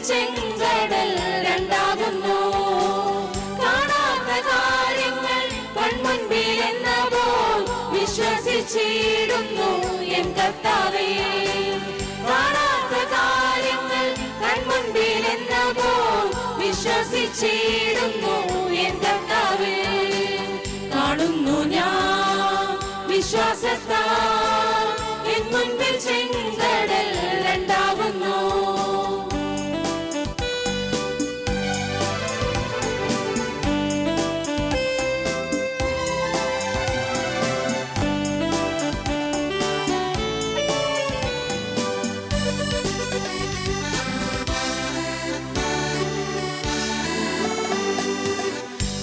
ചെങ്കടൽ രണ്ടാകുന്നു. കാണാത്ത കാര്യങ്ങൾ കൺമുൻപിൽ എന്ന പോൽ വിശ്വസിച്ചിടുന്നു എൻ കർത്താവേ. കാണാത്ത കാര്യങ്ങൾ കൺമുൻപിൽ എന്ന പോൽ വിശ്വസിച്ചിടുന്നു എൻ കർത്താവേ. കാണുന്നു ഞാൻ വിശ്വാസത്താൽ എൻ മുൻപിൽ ചെങ്കടൽ രണ്ടാകുന്നു.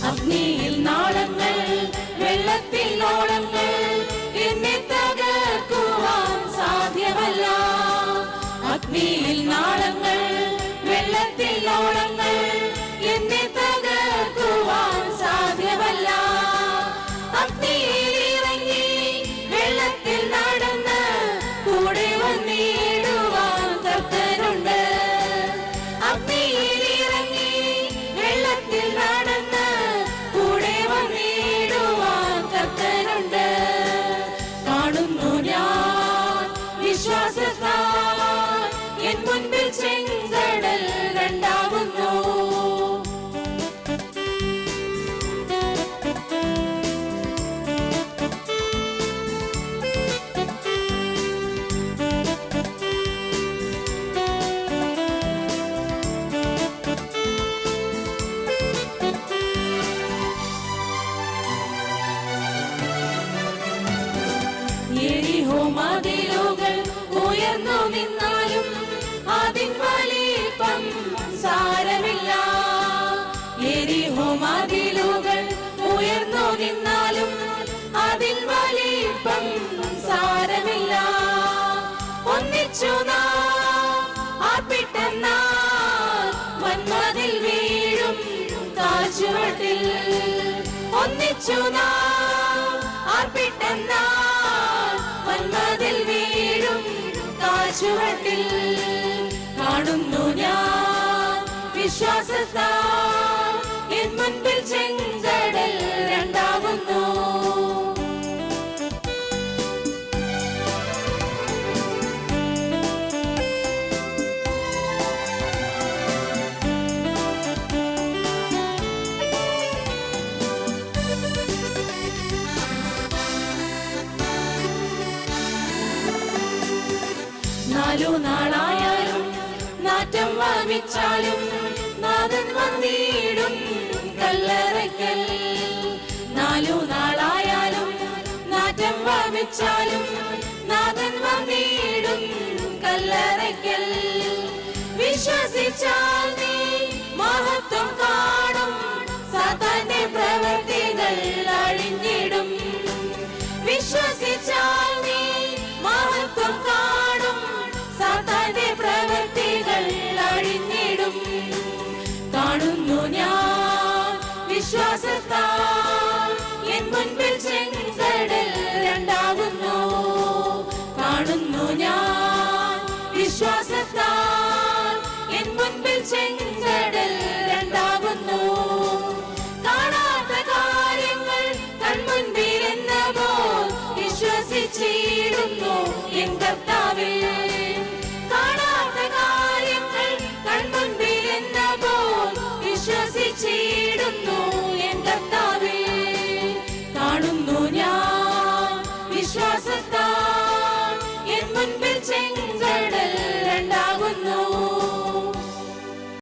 അഗ്നിയിൽ നാളങ്ങൾ വെള്ളത്തിൽ ഓളങ്ങൾ എന്നെ തകർക്കുവാൻ സാധ്യമല്ല. അഗ്നിയിൽ നാളങ്ങൾ വെള്ളത്തിൽ ഓളങ്ങൾ എന്നെ തകർക്കുവാൻ സാധ്യമല്ല. അഗ്നിയിൽ ഇറങ്ങി വെള്ളത്തിൽ നടന്ന് കൂടെ വന്നിടുവാൻ കർത്തനുണ്ട്. അഗ്നിയിൽ ഇറങ്ങി വെള്ളത്തിൽ നടന്ന് കൂടെ വന്നിടുവാൻ കർത്തനുണ്ട്. കാണുന്നു ഞാൻ വിശ്വാസത്താൽ എൻ മുൻപിൽ ചെങ്കടൽ രണ്ടാകുന്നു. യെരിഹോ മതിലുകൾ ഉയർന്നു നിന്നാലും അതിൻ വലിപ്പം സാരമില്ല. യെരിഹോ മതിലുകൾ ഉയർന്നു നിന്നാലും അതിൻ വലിപ്പം സാരമില്ല. ഒന്നിച്ചു നാം ആർപ്പിട്ടെന്നാൽ വന്മതിൽ വീഴും കാൽച്ചുവട്ടിൽ. ഒന്നിച്ചു നാം ആർപ്പിട്ടെന്നാൽ വന്മതിൽ വീഴും കാൽച്ചുവട്ടിൽ. കാണുന്നു ഞാൻ വിശ്വാസത്താൽ എൻ മുൻപിൽ ചെങ്കടൽ രണ്ടാകുന്നു. നാലു നാളായാലും നാറ്റം വമിച്ചാലും നാഥൻ വന്നിടും കല്ലറയ്ക്കൽ. നാലു നാളായാലും നാറ്റം വമിച്ചാലും നാഥൻ വന്നിടും കല്ലറയ്ക്കൽ. വിശ്വസിച്ചാൽ നീ മഹത്വം